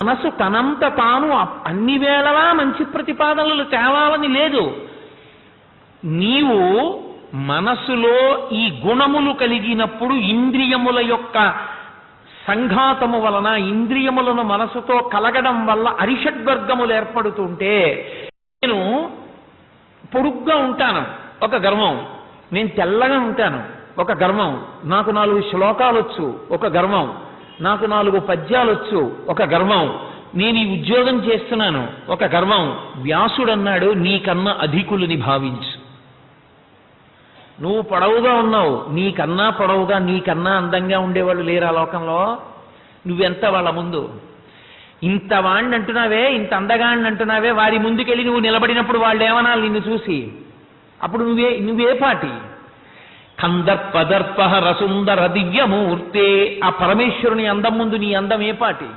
మనసు తనంత తాను అన్ని వేళలా మంచి ప్రతిపాదనలు తేవాలని లేదు. నీవు మనసులో ఈ గుణములు కలిగినప్పుడు ఇంద్రియముల యొక్క సంఘాతము వలన, ఇంద్రియములను మనసుతో కలగడం వల్ల అరిషడ్వర్గములు ఏర్పడుతుంటే, నేను పొడుగ్గా ఉంటాను ఒక గర్వం, నేను తెల్లగా ఉంటాను ఒక గర్వం, నాకు 4 శ్లోకాలు వచ్చు ఒక గర్వం, నాకు 4 పద్యాలు వచ్చు ఒక గర్వం, నేను ఈ ఉద్యోగం చేస్తున్నాను ఒక గర్వం. వ్యాసుడన్నాడు, నీకన్నా అధికులని భావించు. నువ్వు పొడవుగా ఉన్నావు, నీకన్నా పొడవుగా, నీకన్నా అందంగా ఉండేవాళ్ళు లేరు ఆ లోకంలో. నువ్వెంత వాళ్ళ ముందు? ఇంత వాణ్ణి అంటున్నావే, ఇంత అందగాణ్ణి అంటున్నావే, వారి ముందుకెళ్ళి నువ్వు నిలబడినప్పుడు వాళ్ళు ఏమనాలి నిన్ను చూసి? అప్పుడు నువ్వే పాటి? కందర్పదర్ప రసుందర దివ్యమూర్తే, ఆ పరమేశ్వరుని అందం ముందు నీ అందం ఏ పాటి?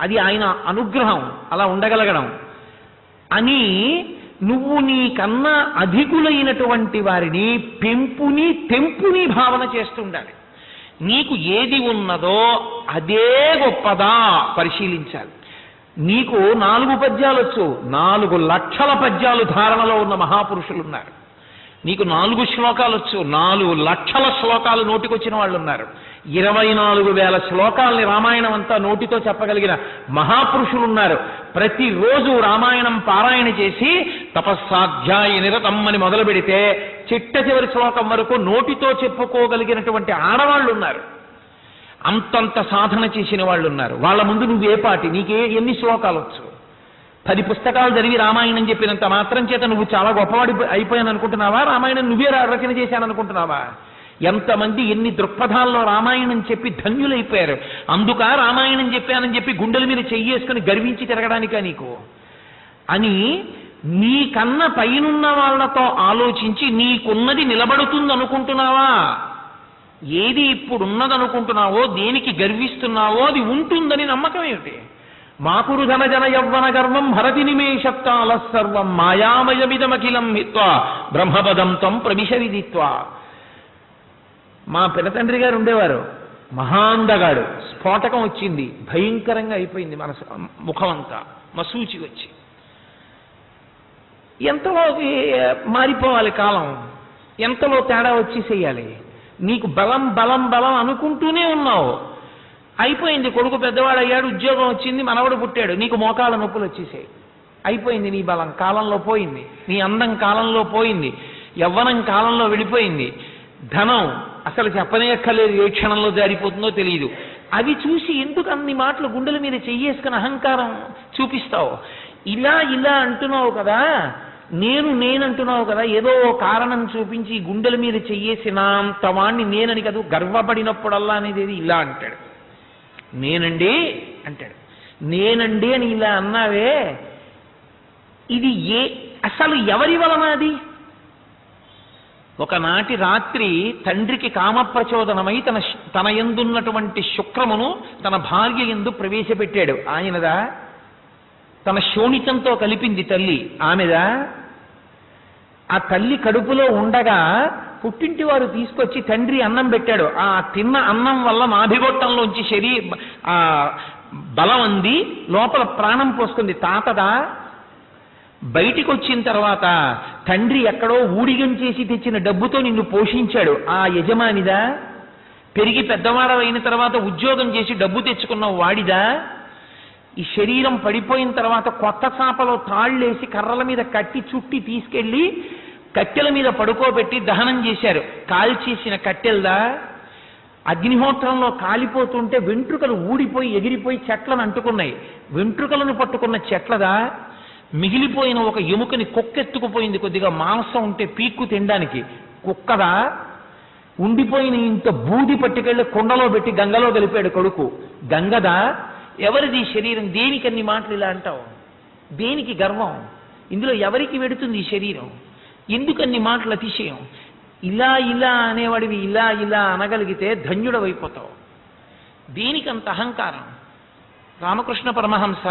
అది ఆయన అనుగ్రహం, అలా ఉండగలగడం. అని నువ్వు నీకన్నా అధికులైనటువంటి వారిని పెంపుని తెంపుని భావన చేస్తుండాలి. నీకు ఏది ఉన్నదో అదే గొప్పదా పరిశీలించాలి. నీకు 4 పద్యాలు వచ్చు, 4 లక్షల పద్యాలు ధారణలో ఉన్న మహాపురుషులు ఉన్నారు. నీకు 4 శ్లోకాలు వచ్చు, 4 లక్షల శ్లోకాలు నోటికొచ్చిన వాళ్ళు ఉన్నారు. 24,000 శ్లోకాలని రామాయణం అంతా నోటితో చెప్పగలిగిన మహాపురుషులు ఉన్నారు. ప్రతిరోజు రామాయణం పారాయణ చేసి తపస్సాధ్యాయ నిరతం అని మొదలు పెడితే చిట్ట చివరి శ్లోకం వరకు నోటితో చెప్పుకోగలిగినటువంటి ఆడవాళ్ళు ఉన్నారు. అంతంత సాధన చేసిన వాళ్ళు ఉన్నారు. వాళ్ళ ముందు నువ్వే పాటి? ఎన్ని శ్లోకాలు వచ్చు? 10 పుస్తకాలు చదివి రామాయణం చెప్పినంత మాత్రం చేత నువ్వు చాలా గొప్పవాడి అయిపోయాను అనుకుంటున్నావా? రామాయణం నువ్వే రచన చేశాను అనుకుంటున్నావా? ఎంతమంది ఎన్ని దృక్పథాల్లో రామాయణం చెప్పి ధన్యులైపోయారు. అందుక రామాయణం చెప్పానని చెప్పి గుండెల మీద చెయ్యేసుకుని గర్వించి తిరగడానికా నీకు? అని నీకన్నా పైనున్న వాళ్ళతో ఆలోచించి నీకున్నది నిలబడుతుంది అనుకుంటున్నావా? ఏది ఇప్పుడున్నదనుకుంటున్నావో, దేనికి గర్విస్తున్నావో అది ఉంటుందని నమ్మకం ఏమిటి? మాకురు ధన జన యవ్వన గర్వం భరతి నిమేషత్తాల సర్వం మాయామయమిదమఖిలం హిత్వా బ్రహ్మపదం త్వం ప్రవిశ విదిత్వా. మా పినతండ్రి గారు ఉండేవారు, మహాందగాడు. స్ఫోటకం వచ్చింది, భయంకరంగా అయిపోయింది మనసు, ముఖం అంతా మసూచి వచ్చి. ఎంతలో మారిపోవాలి కాలం, ఎంతలో తేడా వచ్చేసేయాలి. నీకు బలం బలం బలం అనుకుంటూనే ఉన్నావు. అయిపోయింది, కొడుకు పెద్దవాడు అయ్యాడు, ఉద్యోగం వచ్చింది, మనవడు పుట్టాడు, నీకు మోకాళ్ళ నొప్పులు వచ్చేసాయి. అయిపోయింది, నీ బలం కాలంలో పోయింది, నీ అందం కాలంలో పోయింది, యవ్వనం కాలంలో వెళ్ళిపోయింది, ధనం అసలు చెప్పనేక్కర్లేదు, ఏ క్షణంలో జారిపోతుందో తెలియదు. అవి చూసి ఎందుకు అన్ని మాటలు గుండెల మీద చెయ్యేసుకుని అహంకారం చూపిస్తావు? ఇలా ఇలా అంటున్నావు కదా, నేనంటున్నావు కదా, ఏదో కారణం చూపించి గుండెల మీద చెయ్యేసినంత వాణ్ణి నేనని కదా గర్వపడినప్పుడల్లా అనేది ఇలా అంటాడు. నేనండి అంటాడు. నేనండి అని ఇలా అన్నావే, ఇది అసలు ఎవరి వలన? అది ఒకనాటి రాత్రి తండ్రికి కామప్రచోదనమై తన యందున్నటువంటి శుక్రమును తన భార్య యందు ప్రవేశపెట్టాడు. ఆయనదా? తన శోణితంతో కలిపింది తల్లి, ఆమెదా? ఆ తల్లి కడుపులో ఉండగా పుట్టింటి వారు తీసుకొచ్చి తండ్రి అన్నం పెట్టాడు. ఆ తిన్న అన్నం వల్ల నాభిగొట్టంలోంచి బలం అంది, లోపల ప్రాణం పోస్తుంది. తాతదా? బయటికి వచ్చిన తర్వాత తండ్రి ఎక్కడో ఊడిగం చేసి తెచ్చిన డబ్బుతో నిన్ను పోషించాడు, ఆ యజమానిదా? పెరిగి పెద్దవాడవైన తర్వాత ఉద్యోగం చేసి డబ్బు తెచ్చుకున్నావు, వాడిదా? ఈ శరీరం పడిపోయిన తర్వాత కొత్త చాపలో తాళ్ళేసి కర్రల మీద కట్టి చుట్టి తీసుకెళ్ళి కట్టెల మీద పడుకోబెట్టి దహనం చేశారు, కాల్చేసిన కట్టెలదా? అగ్నిహోత్రంలో కాలిపోతుంటే వెంట్రుకలు ఊడిపోయి ఎగిరిపోయి చెట్లను అంటుకున్నాయి, వెంట్రుకలను పట్టుకున్న చెట్లదా? మిగిలిపోయిన ఒక ఎముకని కుక్కెత్తుకుపోయింది, కొద్దిగా మాంసం ఉంటే పీక్కు తినడానికి, కుక్కదా? ఉండిపోయిన ఇంత బూది పట్టుకెళ్ళి కుండలో పెట్టి గంగలో కలిపాడు కొడుకు, గంగదా? ఎవరిది శరీరం? దేనికి అన్ని మాటలు ఇలా అంటావు? దేనికి గర్వం? ఇందులో ఎవరికి వెడుతుంది ఈ శరీరం? ఎందుకన్ని మాటలు అతిశయం? ఇలా ఇలా అనేవాడివి ఇలా ఇలా అనగలిగితే ధన్యుడవైపోతావు. దేనికంత అహంకారం? రామకృష్ణ పరమహంస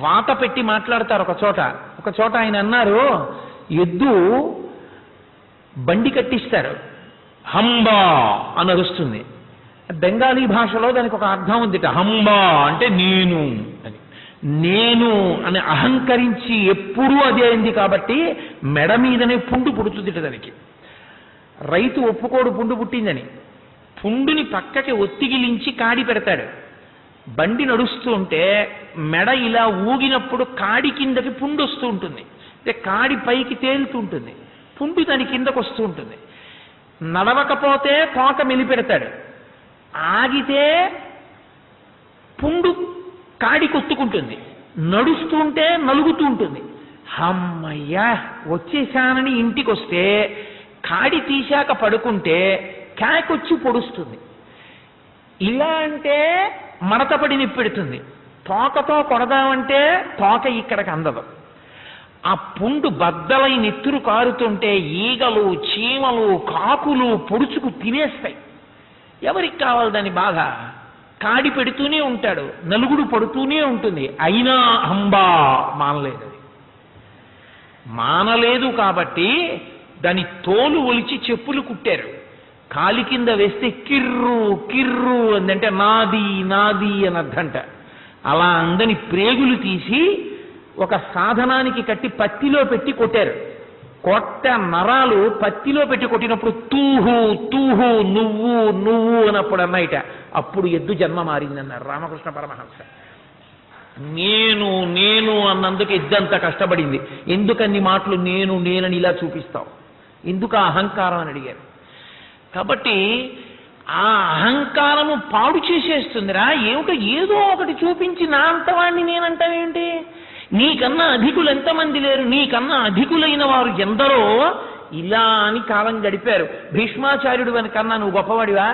వాత పెట్టి మాట్లాడతారు ఒక చోట ఆయన అన్నారు, ఎద్దు బండి కట్టిస్తారు, హంబా అని అరుస్తుంది, బెంగాలీ భాషలో దానికి ఒక అర్థం ఉందిట, హంబా అంటే నేను అని. నేను అని అహంకరించి ఎప్పుడూ అదే అయింది కాబట్టి మెడ మీదనే పుండు పుడుతుందిట దానికి. రైతు ఒప్పుకోడు పుండు పుట్టిందని. పుండుని పక్కకి ఒత్తిగిలించి కాడి పెడతాడు. బండి నడుస్తూ ఉంటే మెడ ఇలా ఊగినప్పుడు కాడి కిందకి పుండు వస్తూ ఉంటుంది, కాడి పైకి తేలుతూ ఉంటుంది, పుండు దాని కిందకు వస్తూ ఉంటుంది. నడవకపోతే తోక మెలిపెడతాడు, ఆగితే పుండు కాడి కొత్తుకుంటుంది, నడుస్తుంటే నలుగుతూ ఉంటుంది. అమ్మయ్యా వచ్చేసానని ఇంటికి వస్తే కాడి తీశాక పడుకుంటే కాకొచ్చి పొడుస్తుంది. ఇలా అంటే మడతపడి నిప్పెడుతుంది. తోకతో కొడదామంటే తోక ఇక్కడికి అందదు. ఆ పుండు బద్దలై నెత్తురు కారుతుంటే ఈగలు, చీమలు, కాకులు పొడుచుకు తినేస్తాయి. ఎవరికి కావాలి దాని బాధ? కాడి పెడుతూనే ఉంటాడు, నలుగుడు పడుతూనే ఉంటుంది. అయినా అంబా మానలేదు. మానలేదు కాబట్టి దాని తోలు ఒలిచి చెప్పులు కుట్టారు. కాలి కింద వేస్తే కిర్రు కిర్రు అందంటే నాది నాది అని అర్థంట. అలా అందని ప్రేగులు తీసి ఒక సాధనానికి కట్టి పత్తిలో పెట్టి కొట్టారు. కొట్ట నరాలు పత్తిలో పెట్టి కొట్టినప్పుడు తూహు తూహు నువ్వు నువ్వు అన్నప్పుడు అన్నయిట. అప్పుడు ఎద్దు జన్మ మారిందన్నారు రామకృష్ణ పరమహంస. నేను నేను అన్నందుకు ఎద్దంత కష్టపడింది. ఎందుకన్ని మాటలు నేను నేనని ఇలా చూపిస్తావు, ఎందుకు ఆ అహంకారం అని అడిగారు. కాబట్టి ఆ అహంకారము పాడు చేసేస్తుందిరా. ఏమిటో ఏదో ఒకటి చూపించి నా అంతవాణ్ణి నేనంటావేంటి? నీకన్నా అధికులు ఎంతమంది లేరు, నీకన్నా అధికులైన వారు ఎందరో ఇలా అని కాలం గడిపారు. భీష్మాచార్యుడు కన్నా నువ్వు గొప్పవాడివా?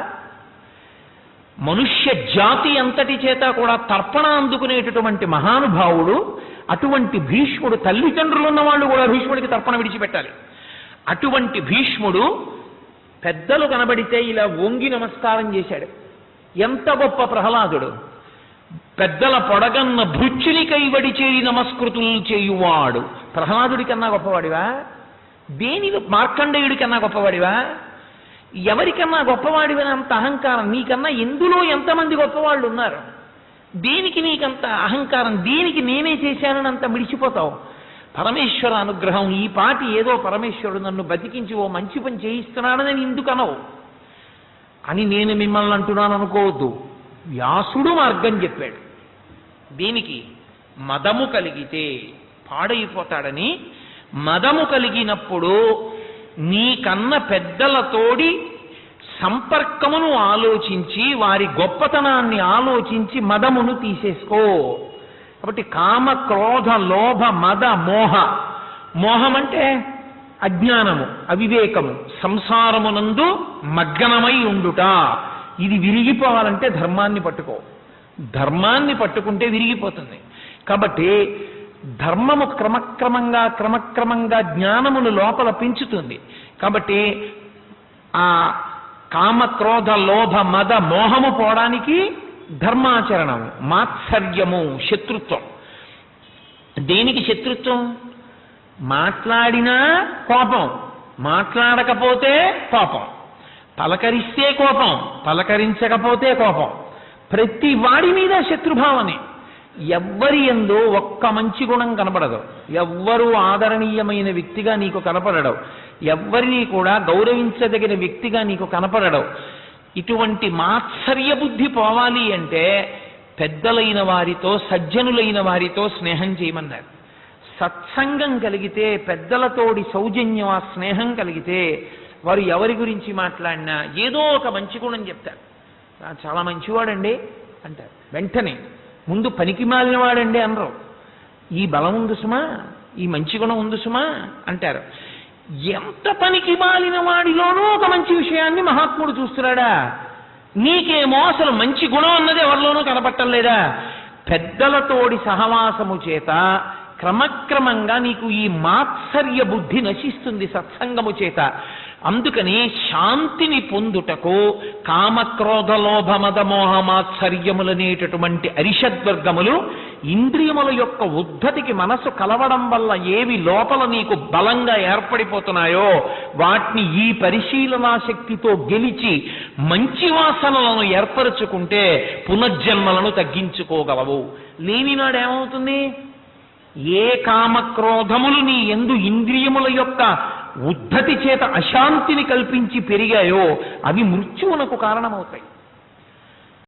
మనుష్య జాతి అంతటి చేత కూడా తర్పణ అందుకునేటటువంటి మహానుభావుడు అటువంటి భీష్ముడు. తల్లిదండ్రులు ఉన్న వాళ్ళు కూడా భీష్ముడికి తర్పణ విడిచిపెట్టాలి. అటువంటి భీష్ముడు పెద్దలు కనబడితే ఇలా వంగి నమస్కారం చేశాడు. ఎంత గొప్ప ప్రహ్లాదుడు! పెద్దల పొడగన్న భృత్యుని కైవడి చేయి నమస్కృతులు చేయువాడు. ప్రహ్లాదుడి కన్నా గొప్పవాడివా? దేని మార్కండేయుడి కన్నా గొప్పవాడివా? ఎవరికన్నా గొప్పవాడివని అంత అహంకారం? నీకన్నా ఎందులో ఎంతమంది గొప్పవాళ్ళు ఉన్నారు? దేనికి నీకంత అహంకారం? దేనికి నేనే చేశానని అంత మిడిచిపోతావు? పరమేశ్వర అనుగ్రహం. ఈ పాటి ఏదో పరమేశ్వరుడు నన్ను బతికించి ఓ మంచి పని చేయిస్తున్నాడని నేను ఎందుకు అనవు అని నేను మిమ్మల్ని అంటున్నాను అనుకోవద్దు. వ్యాసుడు మార్గం చెప్పాడు. దీనికి మదము కలిగితే పాడైపోతాడని. మదము కలిగినప్పుడు నీకన్న పెద్దలతోడి సంపర్కమును ఆలోచించి వారి గొప్పతనాన్ని ఆలోచించి మదమును తీసేసుకో. కాబట్టి కామ క్రోధ లోభ మద మోహ. మోహం అంటే అజ్ఞానము, అవివేకము, సంసారమునందు మగ్నమై ఉండుట. ఇది విరిగిపోవాలంటే ధర్మాన్ని పట్టుకో. ధర్మాన్ని పట్టుకుంటే విరిగిపోతుంది. కాబట్టి ధర్మము క్రమక్రమంగా జ్ఞానమును లోపల పెంచుతుంది. కాబట్టి ఆ కామ క్రోధ లోభ మద మోహము పోవడానికి ధర్మాచరణము, మాత్సర్యము, శత్రుత్వం. దేనికి శత్రుత్వం? మాట్లాడినా కోపం, మాట్లాడకపోతే కోపం, పలకరిస్తే కోపం, పలకరించకపోతే కోపం. ప్రతి వాడి మీద శత్రుభావనే. ఎవ్వరి యందు ఒక్క మంచి గుణం కనపడదు. ఎవ్వరూ ఆదరణీయమైన వ్యక్తిగా నీకు కనపడడు. ఎవ్వరినీ కూడా గౌరవించదగిన వ్యక్తిగా నీకు కనపడడు. ఇటువంటి మాత్సర్య బుద్ధి పోవాలి అంటే పెద్దలైన వారితో, సజ్జనులైన వారితో స్నేహం చేయమన్నారు. సత్సంగం కలిగితే, పెద్దలతోడి సౌజన్యం, ఆ స్నేహం కలిగితే వారు ఎవరి గురించి మాట్లాడినా ఏదో ఒక మంచి గుణం చెప్తారు. చాలా మంచివాడండి అంటారు. వెంటనే ముందు పనికి మాలినవాడండి అనరు. ఈ బలం ఉంది సుమా, ఈ మంచి గుణం ఉంది సుమా అంటారు. ఎంత పనికి మాలిన వాడిలోనూ ఒక మంచి విషయాన్ని మహాత్ముడు చూస్తున్నాడా? నీకేమో అసలు మంచి గుణం అన్నది ఎవరిలోనూ కనపట్టలేదా? పెద్దలతోడి సహవాసము చేత క్రమక్రమంగా నీకు ఈ మాత్సర్య బుద్ధి నశిస్తుంది సత్సంగము చేత. అందుకని శాంతిని పొందుటకు కామక్రోధ లోభ మద మోహ మాత్సర్యములనేటటువంటి అరిషద్వర్గములు ఇంద్రియముల యొక్క ఉద్ధతికి మనసు కలవడం వల్ల ఏవి లోపల నీకు బలంగా ఏర్పడిపోతున్నాయో వాటిని ఈ పరిశీలనా శక్తితో గెలిచి మంచి వాసనలను ఏర్పరచుకుంటే పునర్జన్మలను తగ్గించుకోగలవు. లేనినాడు ఏమవుతుంది? ఏ కామక్రోధములు నీ యందు ఇంద్రియముల యొక్క ఉద్ధతి చేత అశాంతిని కల్పించి పెరిగాయో అవి మృత్యువునకు కారణమవుతాయి.